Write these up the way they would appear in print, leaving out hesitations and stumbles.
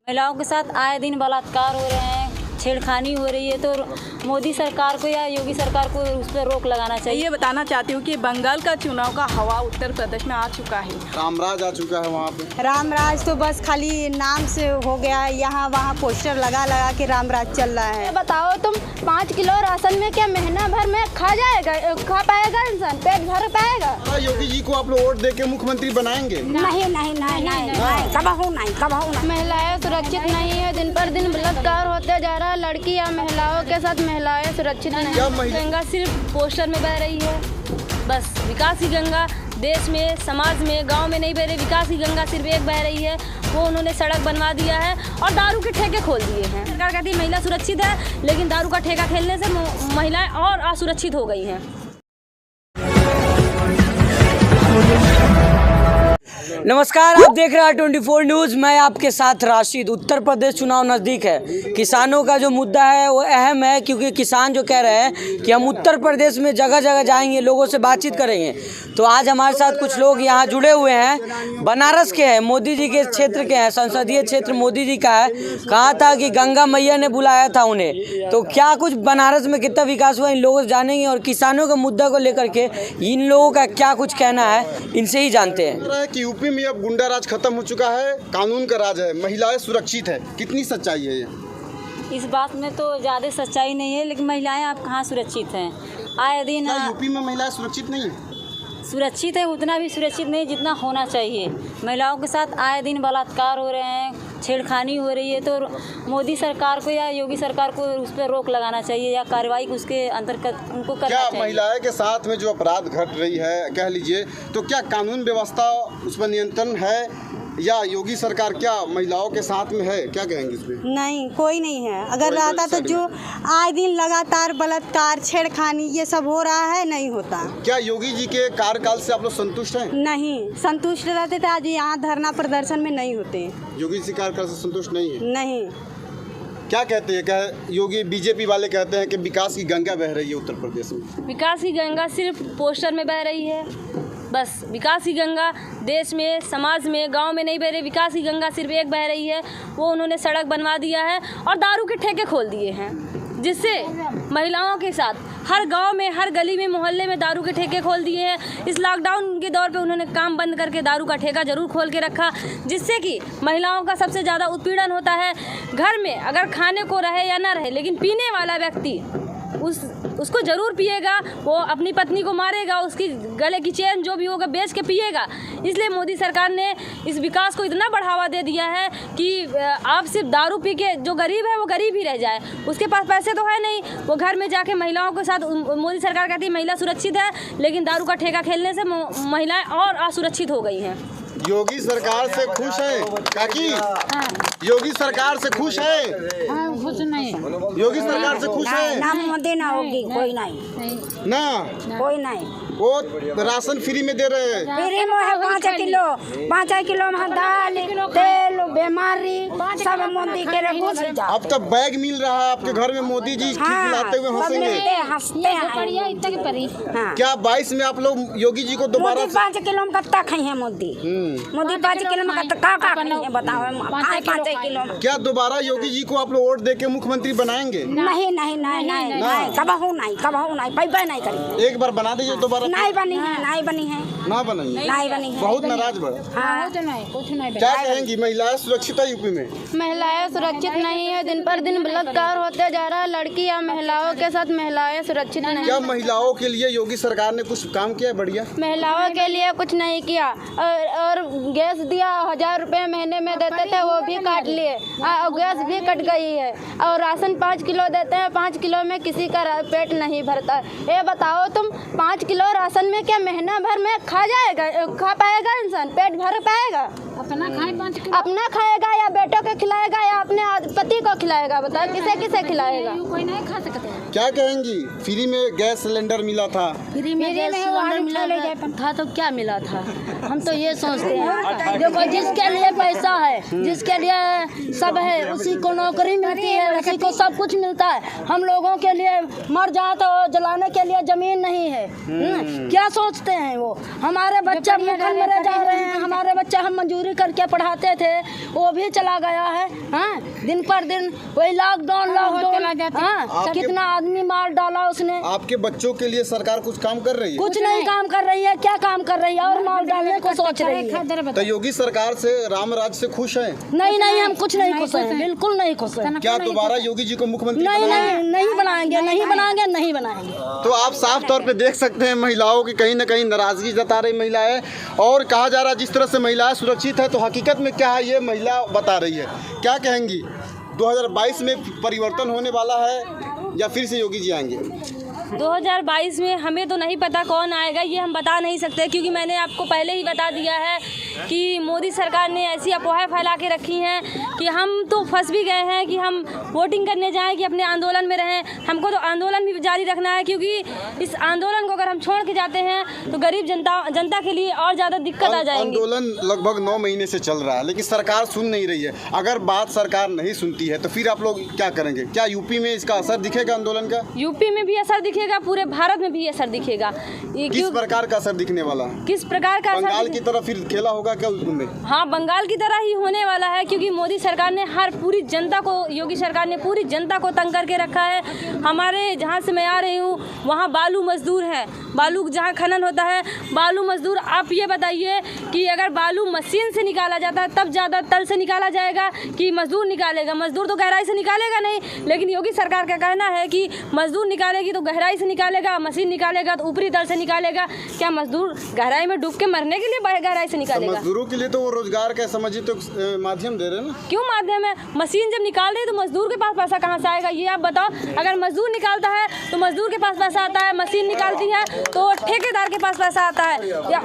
महिलाओं के साथ आए दिन बलात्कार हो रहे हैं, छेड़खानी हो रही है, तो मोदी सरकार को या योगी सरकार को उस पर रोक लगाना चाहिए। ये बताना चाहती हूँ कि बंगाल का चुनाव का हवा उत्तर प्रदेश में आ चुका है। रामराज आ चुका है वहाँ पे। रामराज तो बस खाली नाम से हो गया है, यहाँ वहाँ पोस्टर लगा लगा के रामराज चल रहा है। बताओ तुम 5 किलो राशन में क्या महीना भर में खा पाएगा इंसान, पेट भर पाएगा? योगी जी को आप लोग वोट दे के मुख्यमंत्री बनाएंगे? नहीं नहीं नहीं नहीं, कबहू नहीं। महिलाएं सुरक्षित नहीं है, दिन पर दिन बलात्कार होते जा रहा है। लड़की या महिलाओं के साथ महिलाएं सुरक्षित नहीं है। गंगा सिर्फ पोस्टर में बह रही है, बस विकास की गंगा देश में, समाज में, गांव में नहीं बह रही। विकास की गंगा सिर्फ एक बह रही है, वो उन्होंने सड़क बनवा दिया है और दारू के ठेके खोल दिए हैं। सरकार कहती है महिला सुरक्षित है, लेकिन दारू का ठेका खेलने से महिलाएं और असुरक्षित हो गई हैं। नमस्कार, आप देख रहे हैं 24 न्यूज़। मैं आपके साथ राशिद। उत्तर प्रदेश चुनाव नज़दीक है। किसानों का जो मुद्दा है वो अहम है, क्योंकि किसान जो कह रहे हैं कि हम उत्तर प्रदेश में जगह जगह जाएंगे, लोगों से बातचीत करेंगे। तो आज हमारे साथ कुछ लोग यहाँ जुड़े हुए हैं, बनारस के हैं, मोदी जी के क्षेत्र के हैं, संसदीय क्षेत्र मोदी जी का है। कहा था कि गंगा मैया ने बुलाया था उन्हें। तो क्या कुछ बनारस में कितना विकास हुआ, इन लोगों से जानेंगे, और किसानों के मुद्दा को लेकर के इन लोगों का क्या कुछ कहना है, इनसे ही जानते हैं। कि यूपी में अब गुंडा राज खत्म हो चुका है, कानून का राज है, महिलाएं सुरक्षित है, कितनी सच्चाई है ये? इस बात में तो ज़्यादा सच्चाई नहीं है, लेकिन महिलाएं आप कहाँ सुरक्षित हैं? आए दिन यूपी में महिलाएं सुरक्षित नहीं है? सुरक्षित है, उतना भी सुरक्षित नहीं जितना होना चाहिए। महिलाओं के साथ आए दिन बलात्कार हो रहे हैं, छेड़खानी हो रही है, तो मोदी सरकार को या योगी सरकार को उस पर रोक लगाना चाहिए या कार्रवाई उसके अंतर्गत उनको करना चाहिए। क्या महिलाएं के साथ में जो अपराध घट रही है, कह लीजिए, तो क्या कानून व्यवस्था उस पर नियंत्रण है, या योगी सरकार क्या महिलाओं के साथ में है? क्या कहेंगे इसमें? नहीं, कोई नहीं है। अगर रहता तो जो आए दिन लगातार बलात्कार, छेड़खानी ये सब हो रहा है, नहीं होता। क्या योगी जी के कार्यकाल से आप लोग संतुष्ट हैं? नहीं, संतुष्ट रहते तो आज यहाँ धरना प्रदर्शन में नहीं होते। योगी जी कार्यकाल से संतुष्ट नहीं है? नहीं। क्या कहते हैं? क्या योगी बीजेपी वाले कहते हैं कि विकास की गंगा बह रही है उत्तर प्रदेश में? विकास की गंगा सिर्फ पोस्टर में बह रही है, बस विकास की गंगा देश में, समाज में, गांव में नहीं बह रही। विकास की गंगा सिर्फ एक बह रही है, वो उन्होंने सड़क बनवा दिया है और दारू के ठेके खोल दिए हैं, जिससे महिलाओं के साथ हर गांव में, हर गली में, मोहल्ले में दारू के ठेके खोल दिए हैं। इस लॉकडाउन के दौर पे उन्होंने काम बंद करके दारू का ठेका जरूर खोल के रखा, जिससे कि महिलाओं का सबसे ज़्यादा उत्पीड़न होता है। घर में अगर खाने को रहे या ना रहे, लेकिन पीने वाला व्यक्ति उसको ज़रूर पिएगा, वो अपनी पत्नी को मारेगा, उसकी गले की चेन जो भी होगा बेच के पिएगा। इसलिए मोदी सरकार ने इस विकास को इतना बढ़ावा दे दिया है कि आप सिर्फ दारू पी के, जो गरीब है वो गरीब ही रह जाए, उसके पास पैसे तो है नहीं, वो घर में जाके महिलाओं के साथ, मोदी सरकार कहती है महिला सुरक्षित है, लेकिन दारू का ठेका खेलने से महिलाएं और असुरक्षित हो गई हैं। योगी सरकार से खुश है काकी? योगी सरकार से खुश है? खुश नहीं। योगी सरकार से खुश है? ना मोदी ना होगी, कोई नहीं ना, कोई नहीं। वो राशन फ्री में दे रहे हैं। फ्री में है 5 किलो में दाल, तेल, बीमारी सब मोदी के घुस जाओ। अब तक बैग मिल रहा है आपके घर में, मोदी जी खिलाते हुए हंसेंगे। हंसते हैं। क्या 22 में आप लोग योगी जी को दोबारा? 5 किलो में कत्ता खाई है मोदी 5 किलो में कत्ता का खाई है, बताओ 5 किलो में। क्या दोबारा योगी जी को आप लोग वोट दे के मुख्यमंत्री बनाएंगे? नहीं नहीं नहीं नहीं, कबहू नहीं, पैबा नहीं करेंगे। एक बार बना दीजिए दोबारा। नहीं बनी है। ना बनी है। बहुत नाराज बा। कुछ नहीं। क्या कहेंगी? महिलाएं सुरक्षित है यूपी में? महिलाएं सुरक्षित नहीं है, दिन पर दिन बलात्कार होते जा रहा है। लड़की या महिलाओं के साथ महिलाएं सुरक्षित नहीं। क्या महिलाओं के लिए योगी सरकार ने कुछ काम किया बढ़िया? महिलाओं के लिए कुछ नहीं किया, और गैस दिया 1000 रुपये महीने में देते थे, वो भी काट लिए, गैस भी कट गई है। और राशन 5 किलो देते हैं, 5 किलो में किसी का पेट नहीं भरता। ये बताओ तुम 5 किलो राशन में क्या महीना भर में खा पाएगा इंसान, पेट भर पाएगा? अपना खाएगा या बेटों को खिलाएगा या अपने पति को किसको खिलाएगा बताओ, किसे किसे खिलाएगा? कोई नहीं खा सकते हैं। क्या कहेंगी? फ्री में गैस सिलेंडर मिला था, फ्री में गैस सिलेंडर मिला था तो क्या मिला था? हम तो ये सोचते हैं देखो जिसके लिए पैसा है, जिसके लिए सब है, उसी को नौकरी मिलती है, उसी को सब कुछ मिलता है। हम लोगों के लिए मर जाए तो जलाने के लिए जमीन नहीं है। क्या सोचते हैं वो? हमारे बच्चे भूखन मरे जा रहे हैं, हमारे बच्चे हम मजदूरी करके पढ़ाते थे वो भी चला गया है। हाँ, दिन पर दिन वही लॉकडाउन हाँ, कितना आदमी मार डाला उसने। आपके बच्चों के लिए सरकार कुछ काम कर रही है? कुछ नहीं काम कर रही है। क्या काम कर रही है? और मार डालने को सोच रही है। तो योगी सरकार से, राम राज से खुश हैं? नहीं नहीं, हम कुछ नहीं खुश हैं, बिल्कुल नहीं खुश हैं। क्या दोबारा योगी जी को मुख्यमंत्री नहीं बनाएंगे? नहीं, नहीं बनाएंगे, नहीं बनाएंगे, नहीं बनाएंगे। तो आप साफ तौर पे देख सकते हैं महिलाओं की कहीं ना कहीं नाराजगी जता रही महिलाएं, और कहा जा रहा है जिस तरह से महिलाएं सुरक्षित है, तो हकीकत में क्या है ये महिला बता रही है। क्या कहेंगी? 2022 में परिवर्तन होने वाला है या फिर से योगी जी आएंगे? 2022 में हमें तो नहीं पता कौन आएगा, ये हम बता नहीं सकते, क्योंकि मैंने आपको पहले ही बता दिया है कि मोदी सरकार ने ऐसी अफवाहें फैला के रखी हैं कि हम तो फंस भी गए हैं कि हम वोटिंग करने जाएं कि अपने आंदोलन में रहें। हमको तो आंदोलन भी जारी रखना है, क्योंकि इस आंदोलन को अगर हम छोड़ के जाते हैं तो गरीब जनता के लिए और ज़्यादा दिक्कत आ जाएगी। आंदोलन लगभग 9 महीने से चल रहा है, लेकिन सरकार सुन नहीं रही है। अगर बात सरकार नहीं सुनती है तो फिर आप लोग क्या करेंगे? क्या यूपी में इसका असर दिखेगा आंदोलन का? यूपी में भी असर दिखेगा, पूरे भारत में भी असर दिखेगा। किस प्रकार का असर दिखने वाला? किस प्रकार का? बंगाल की तरह फिर खेला होगा क्या उसमें? हाँ, बंगाल की तरह ही होने वाला है, क्योंकि मोदी सरकार ने पूरी जनता को, योगी सरकार ने पूरी जनता को तंग करके रखा है। हमारे जहाँ से मैं आ रही हूँ वहाँ बालू मजदूर है, बालू जहाँ खनन होता है बालू मजदूर। आप ये बताइए कि अगर बालू मशीन से निकाला जाता है तब ज़्यादा तल से निकाला जाएगा कि मजदूर निकालेगा? मजदूर तो गहराई से निकालेगा नहीं, लेकिन योगी सरकार का कहना है कि मजदूर निकालेगी तो गहराई से निकालेगा, मशीन निकालेगा तो ऊपरी तल से निकालेगा। क्या मजदूर गहराई में डूब के मरने के लिए गहराई से निकालेगा? मजदूरों के लिए तो वो रोजगार का समझिए तो माध्यम दे रहे हैं ना। क्यों माध्यम है? मशीन जब निकाल रही तो मजदूर के पास पैसा कहाँ से आएगा ये आप बताओ। अगर मजदूर निकालता है तो मजदूर के पास पैसा आता है, मशीन निकालती है तो ठेकेदार के पास पैसा आता है। या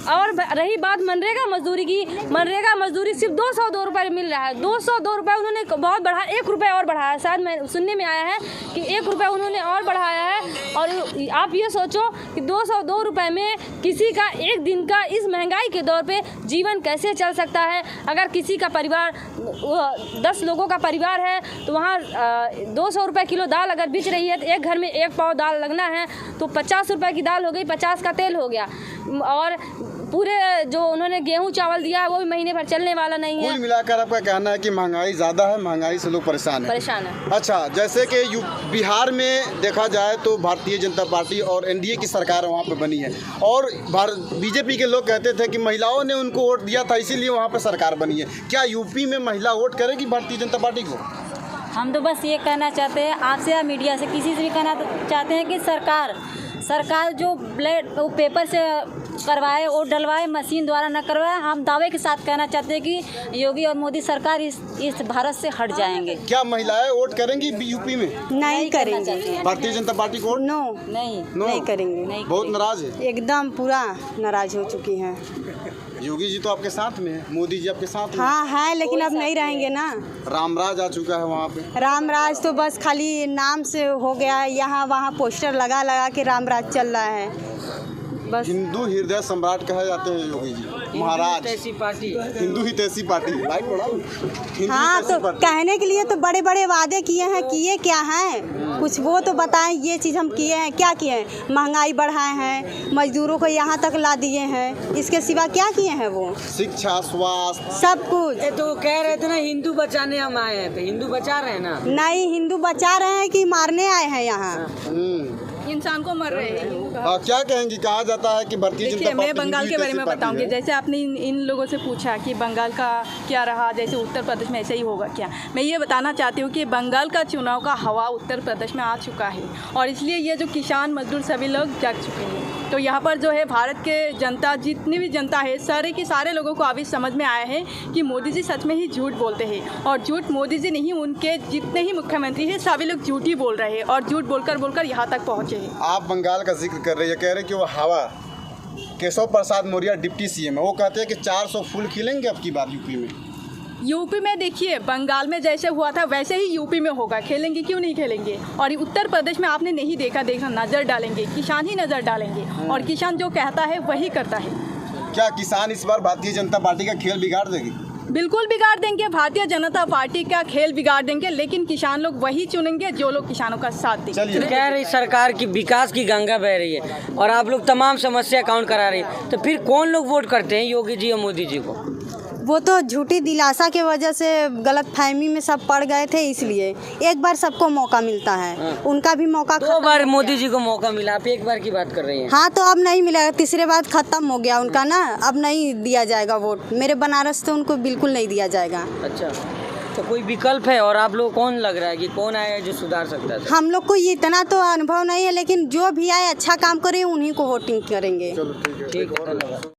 और रही बात मनरेगा मजदूरी की, मनरेगा मजदूरी सिर्फ 202 रुपये मिल रहा है। 202 रुपये उन्होंने बहुत बढ़ा, 1 रुपये और बढ़ाया। शायद मैं सुनने में आया है कि 1 रुपये उन्होंने और बढ़ाया है। और आप ये सोचो कि 202 रुपये में किसी का एक दिन का इस महंगाई के दौर पे जीवन कैसे चल सकता है। अगर किसी का परिवार 10 लोगों का परिवार है तो वहाँ 200 रुपये किलो दाल अगर बिक रही है तो एक घर में 1 पाव दाल लगना है तो 50 रुपये की दाल हो गई, 50 का तेल हो गया। और पूरे जो उन्होंने गेहूं चावल दिया है वो भी महीने भर चलने वाला नहीं है। कुल मिलाकर आपका कहना है कि महंगाई ज़्यादा है, महंगाई से लोग परेशान हैं। अच्छा, जैसे कि बिहार में देखा जाए तो भारतीय जनता पार्टी और एनडीए की सरकार वहाँ पे बनी है, और बीजेपी के लोग कहते थे कि महिलाओं ने उनको वोट दिया था इसीलिए वहाँ पे सरकार बनी है। क्या यूपी में महिला वोट करेगी भारतीय जनता पार्टी को? हम तो बस ये कहना चाहते हैं आपसे या मीडिया से, किसी से भी कहना चाहते हैं कि सरकार जो वो पेपर से करवाए, वोट डलवाए, मशीन द्वारा न करवाए। हम दावे के साथ कहना चाहते हैं कि योगी और मोदी सरकार इस भारत से हट जाएंगे। क्या महिलाएं वोट करेंगी यूपी में? नहीं करेंगे। भारतीय जनता पार्टी को नो, नहीं करेंगे। बहुत नाराज है, एकदम पूरा नाराज हो चुकी हैं। योगी जी तो आपके साथ में है, मोदी जी आपके साथ में? हाँ है, लेकिन अब नहीं रहेंगे ना। रामराज आ चुका है वहाँ पे। रामराज तो बस खाली नाम से हो गया है, यहाँ वहाँ पोस्टर लगा लगा के रामराज चल रहा है बस। हिंदू हृदय सम्राट कहे जाते हैं योगी जी महाराज। हिंदू हितैषी पार्टी राइट बोला। हाँ, तो कहने के लिए तो बड़े बड़े वादे किए हैं, किए क्या हैं कुछ वो तो बताएं। ये चीज़ हम किए हैं, क्या किए हैं? महंगाई बढ़ाए हैं, मजदूरों को यहाँ तक ला दिए हैं, इसके सिवा क्या किए हैं वो? शिक्षा, स्वास्थ्य, सब कुछ। तो कह रहे थे ना हिंदू बचाने हम आए हैं, तो हिंदू बचा रहे हैं ना? नहीं, हिंदू बचा रहे हैं कि मारने आए हैं यहाँ? इंसान को मर रहे हैं। क्या कहेंगी? कहा जाता है कि भारतीय जनता पार्टी। मैं बंगाल के बारे में बताऊंगी। जैसे आपने इन लोगों से पूछा कि बंगाल का क्या रहा, जैसे उत्तर प्रदेश में ऐसे ही होगा क्या। मैं ये बताना चाहती हूँ कि बंगाल का चुनाव का हवा उत्तर प्रदेश में आ चुका है, और इसलिए ये जो किसान मजदूर सभी लोग जग चुके हैं। तो यहाँ पर जो है भारत के जनता, जितनी भी जनता है, सारे के सारे लोगों को अभी समझ में आया है कि मोदी जी सच में ही झूठ बोलते हैं। और झूठ मोदी जी नहीं, उनके जितने ही मुख्यमंत्री हैं सभी लोग झूठ ही बोल रहे हैं, और झूठ बोलकर यहाँ तक पहुँचे हैं। आप बंगाल का जिक्र कर रहे हैं, कह रहे कि वो हवा, केशव प्रसाद मौर्य डिप्टी सीएम है, वो कहते हैं कि 400 फूल खिलेंगे अब की बार यूपी में। यूपी में देखिए, बंगाल में जैसे हुआ था वैसे ही यूपी में होगा। खेलेंगे क्यों नहीं खेलेंगे? और उत्तर प्रदेश में आपने नहीं देखा नज़र डालेंगे, किसान ही नज़र डालेंगे और किसान जो कहता है वही करता है। क्या किसान इस बार भारतीय जनता पार्टी का खेल बिगाड़ देगी? बिल्कुल बिगाड़ देंगे, भारतीय जनता पार्टी का खेल बिगाड़ देंगे, लेकिन किसान लोग वही चुनेंगे जो लोग किसानों का साथ देंगे। कह रही सरकार की विकास की गंगा बह रही है और आप लोग तमाम समस्या काउंट करा रही है, तो फिर कौन लोग वोट करते हैं योगी जी और मोदी जी को? वो तो झूठी दिलासा की वजह से गलतफहमी में सब पड़ गए थे, इसलिए एक बार सबको मौका मिलता है। उनका भी मौका 2 बार मोदी जी को मौका मिला, आप एक बार की बात कर रही हैं। हाँ, तो अब नहीं मिलेगा, तीसरे बार खत्म हो गया उनका ना, अब नहीं दिया जाएगा वोट। मेरे बनारस से उनको बिल्कुल नहीं दिया जाएगा। अच्छा, तो कोई विकल्प है और आप लोग कौन लग रहा है कि कौन आया है जो सुधार सकता है? हम लोग को इतना तो अनुभव नहीं है, लेकिन जो भी आए अच्छा काम करे उन्हीं को वोटिंग करेंगे। चलो ठीक है। ठीक है, धन्यवाद।